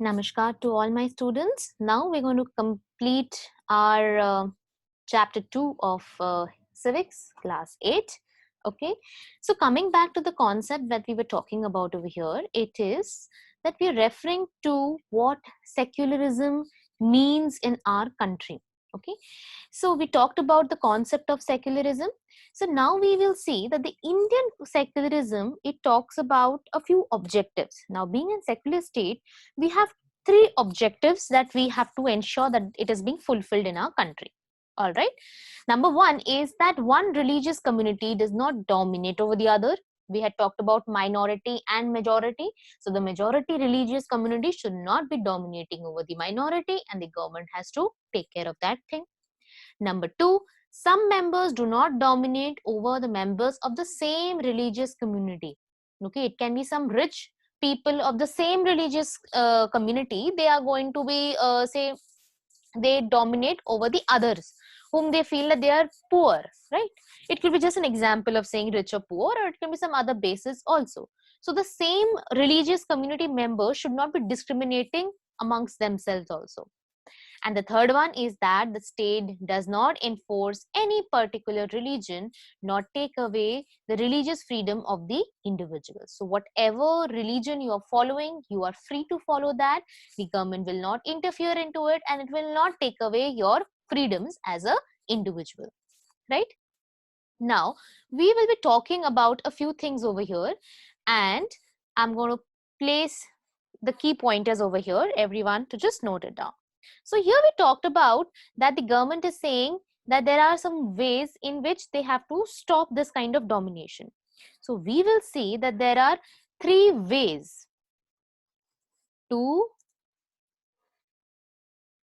Namaskar to all my students. Now we're going to complete our chapter 2 of civics class 8. Okay, so coming back to the concept that we were talking about over here, it is that we're referring to what secularism means in our country. Okay, so we talked about the concept of secularism. So now we will see that the Indian secularism, it talks about a few objectives. Now, being in secular state, we have three objectives that we have to ensure that it is being fulfilled in our country. All right. Number one is that one religious community does not dominate over the other. We had talked about minority and majority. So the majority religious community should not be dominating over the minority, and the government has to take care of that thing. Number two, some members do not dominate over the members of the same religious community. Okay, it can be some rich people of the same religious community. They are going to be, say, they dominate over the others whom they feel that they are poor, right? It could be just an example of saying rich or poor, or it can be some other basis also. So the same religious community members should not be discriminating amongst themselves also. And the third one is that the state does not enforce any particular religion, nor take away the religious freedom of the individual. So whatever religion you are following, you are free to follow that. The government will not interfere into it, and it will not take away your freedoms as a individual, right? Now, we will be talking about a few things over here, and I'm going to place the key pointers over here, everyone, to just note it down. So here we talked about that the government is saying that there are some ways in which they have to stop this kind of domination. So we will see that there are three ways to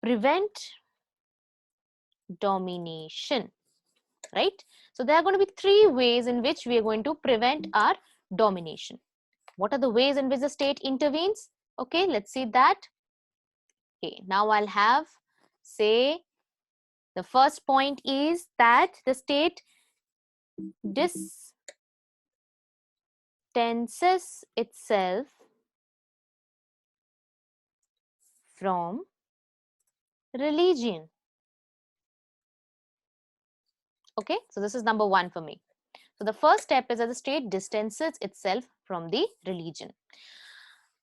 prevent domination, right? So there are going to be three ways in which we are going to prevent our domination. What are the ways in which the state intervenes? Okay, let's see that. Okay, now I'll have, say, the first point is that the state distances itself from religion. Okay, so this is number one for me. So the first step is that the state distances itself from the religion.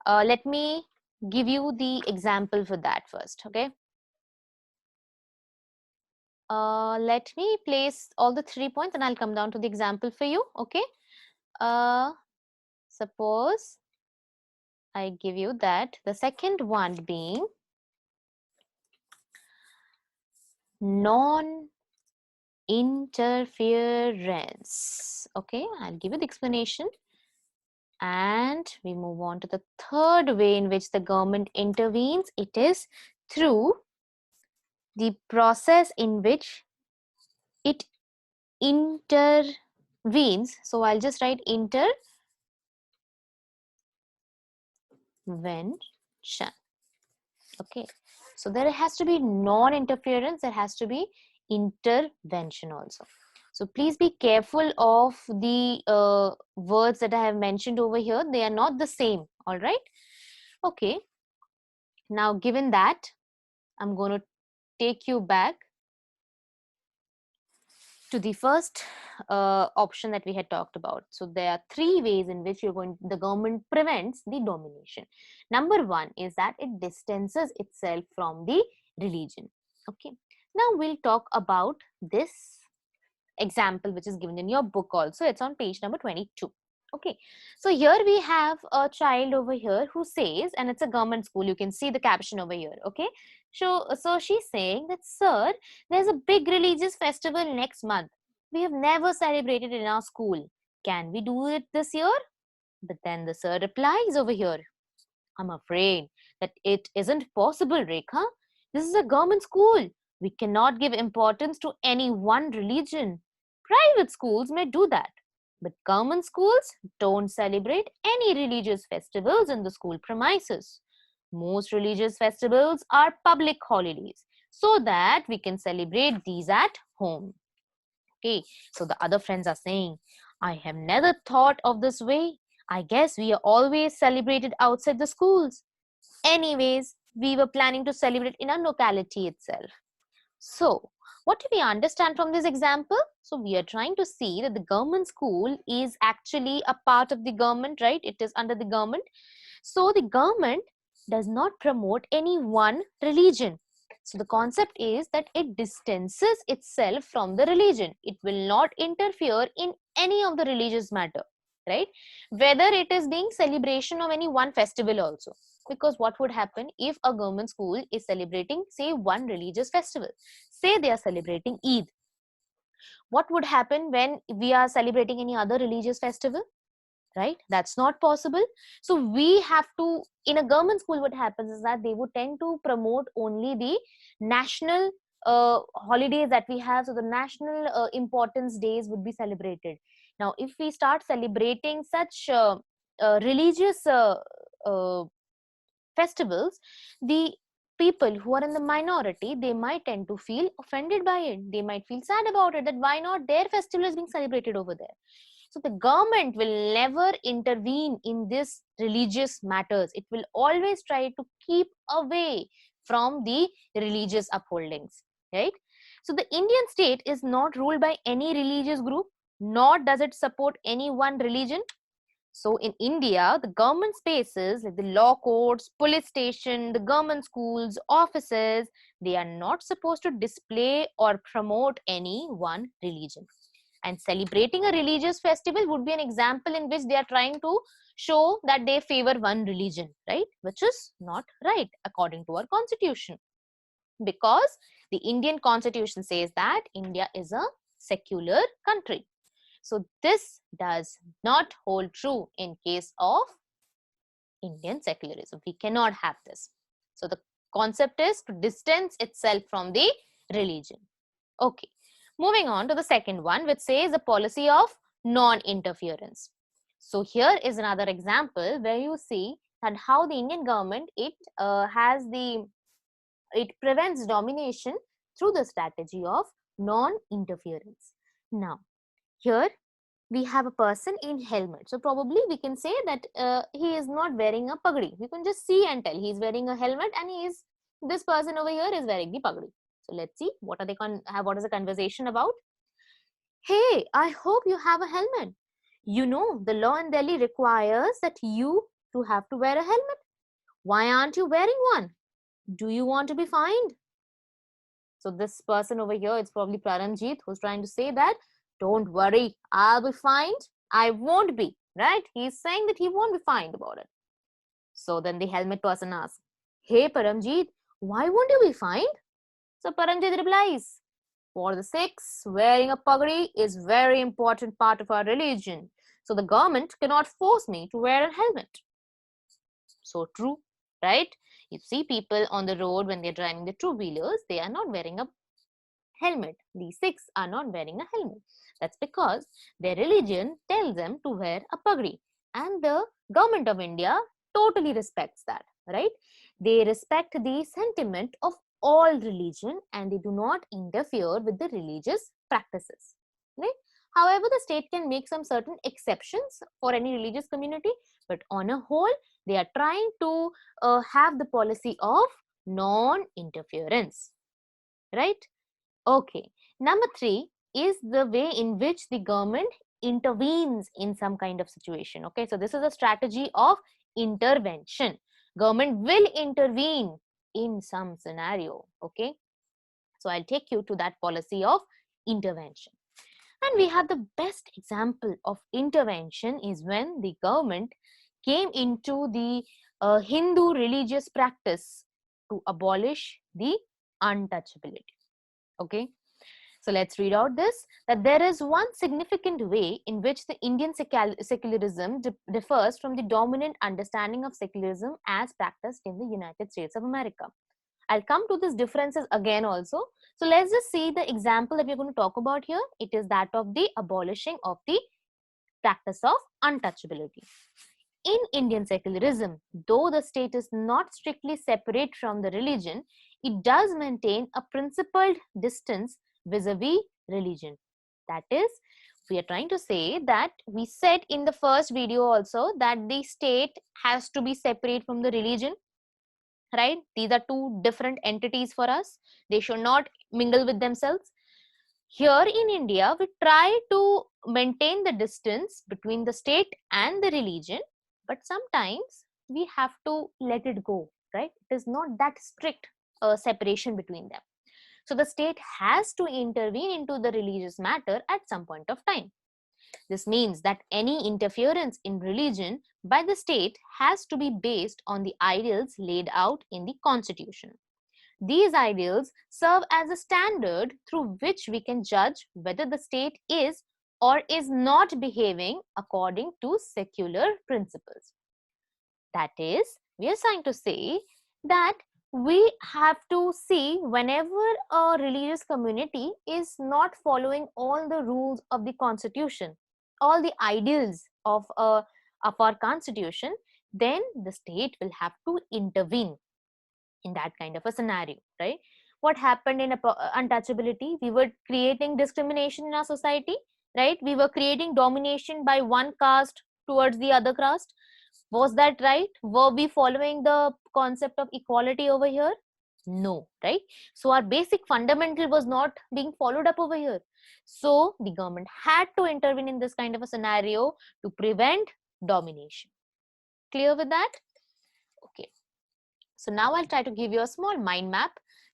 Let me give you the example for that first. Okay. Let me place all the 3 points and I'll come down to the example for you. Okay. Suppose I give you that the second one being non-interference. Okay, I'll give you the explanation. And we move on to the third way in which the government intervenes. It is through the process in which it intervenes. So I'll just write intervention. Okay, so there has to be non-interference, there has to be intervention also. So please be careful of the words that I have mentioned over here. They are not the same. All right. Okay. Now, given that, I'm going to take you back to the first option that we had talked about. So there are three ways in which the government prevents the domination. Number one is that it distances itself from the religion. Okay. Now we'll talk about this example which is given in your book also. It's on page number 22. Okay, so here we have a child over here who says, and it's a government school, you can see the caption over here. Okay, so she's saying that, sir, there's a big religious festival next month. We have never celebrated in our school. Can we do it this year? But then the sir replies over here, I'm afraid that it isn't possible, Rekha. This is a government school. We cannot give importance to any one religion. Private schools may do that, but government schools don't celebrate any religious festivals in the school premises. Most religious festivals are public holidays, so that we can celebrate these at home. Okay, so the other friends are saying, I have never thought of this way. I guess we are always celebrated outside the schools. Anyways, we were planning to celebrate in our locality itself. So, what do we understand from this example? So, we are trying to see that the government school is actually a part of the government, right? It is under the government. So, the government does not promote any one religion. So, the concept is that it distances itself from the religion. It will not interfere in any of the religious matter, right? Whether it is being celebration of any one festival also. Because what would happen if a government school is celebrating, say, one religious festival? Say they are celebrating Eid. What would happen when we are celebrating any other religious festival? Right? That's not possible. So we have to, in a government school, what happens is that they would tend to promote only the national holidays that we have. So the national importance days would be celebrated. Now, if we start celebrating such religious uh, festivals, the people who are in the minority, they might tend to feel offended by it. They might feel sad about it, that why not their festival is being celebrated over there. So the government will never intervene in this religious matters. It will always try to keep away from the religious upholdings, right? So the Indian state is not ruled by any religious group, nor does it support any one religion. So in India, the government spaces like the law courts, police station, the government schools, offices, they are not supposed to display or promote any one religion. And celebrating a religious festival would be an example in which they are trying to show that they favor one religion, right? Which is not right according to our constitution. Because the Indian constitution says that India is a secular country. So this does not hold true in case of Indian secularism. We cannot have this. So the concept is to distance itself from the religion. Okay. Moving on to the second one, which says the policy of non-interference. So here is another example where you see that how the Indian government, it prevents domination through the strategy of non-interference. Now, here we have a person in helmet. So probably we can say that he is not wearing a pagdi. We can just see and tell he is wearing a helmet, and this person over here is wearing the pagdi. So let's see what is the conversation about. Hey, I hope you have a helmet. You know, the law in Delhi requires that you to have to wear a helmet. Why aren't you wearing one? Do you want to be fined? So this person over here, it's probably Paramjeet, who's trying to say that, don't worry, I'll be fined. I won't be, right? He's saying that he won't be fined about it. So then the helmet person asks, hey Paramjeet, why won't you be fined? So Paramjeet replies, for the Sikhs, wearing a pagdi is very important part of our religion. So the government cannot force me to wear a helmet. So true, right? You see people on the road when they're driving the two-wheelers, they are not wearing a helmet. These Sikhs are not wearing a helmet. That's because their religion tells them to wear a pagdi. And the government of India totally respects that, right? They respect the sentiment of all religion and they do not interfere with the religious practices, right? However, the state can make some certain exceptions for any religious community, but on a whole, they are trying to have the policy of non-interference, right? Okay. Number 3 is the way in which the government intervenes in some kind of situation. Okay. So this is a strategy of intervention. Government will intervene in some scenario. Okay. So I'll take you to that policy of intervention. And we have the best example of intervention is when the government came into the Hindu religious practice to abolish the untouchability. Okay. So let's read out this, that there is one significant way in which the Indian secularism differs from the dominant understanding of secularism as practiced in the United States of America. I'll come to these differences again also. So let's just see the example that we're going to talk about here. It is that of the abolishing of the practice of untouchability. In Indian secularism, though the state is not strictly separate from the religion, it does maintain a principled distance vis-a-vis religion. That is, we are trying to say that we said in the first video also that the state has to be separate from the religion. right? These are two different entities for us. They should not mingle with themselves. Here in India, we try to maintain the distance between the state and the religion, but sometimes we have to let it go, right? It is not that strict separation between them. So the state has to intervene into the religious matter at some point of time. This means that any interference in religion by the state has to be based on the ideals laid out in the constitution. These ideals serve as a standard through which we can judge whether the state is or is not behaving according to secular principles. That is, we are trying to say that we have to see whenever a religious community is not following all the rules of the constitution, all the ideals of our constitution, then the state will have to intervene in that kind of a scenario, right? What happened in untouchability? We were creating discrimination in our society, right? We were creating domination by one caste towards the other caste. Was that right? Were we following the concept of equality over here? No, right? So our basic fundamental was not being followed up over here. So the government had to intervene in this kind of a scenario to prevent domination. Clear with that? Okay. So now I'll try to give you a small mind map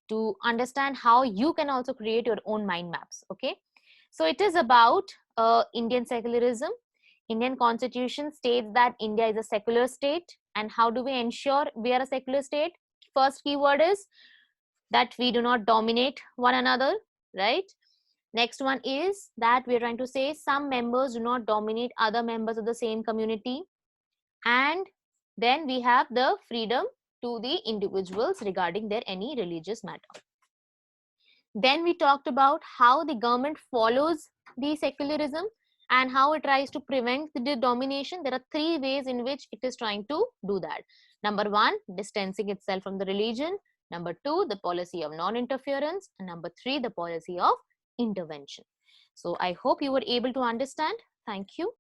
to understand how you can also create your own mind maps. Okay. So it is about Indian secularism. Indian constitution states that India is a secular state. And how do we ensure we are a secular state? First keyword is that we do not dominate one another, right? Next one is that we are trying to say some members do not dominate other members of the same community. And then we have the freedom to the individuals regarding their any religious matter. Then we talked about how the government follows the secularism and how it tries to prevent the domination. There are three ways in which it is trying to do that. Number one, distancing itself from the religion. Number two, the policy of non-interference. And number three, the policy of intervention. So I hope you were able to understand. Thank you.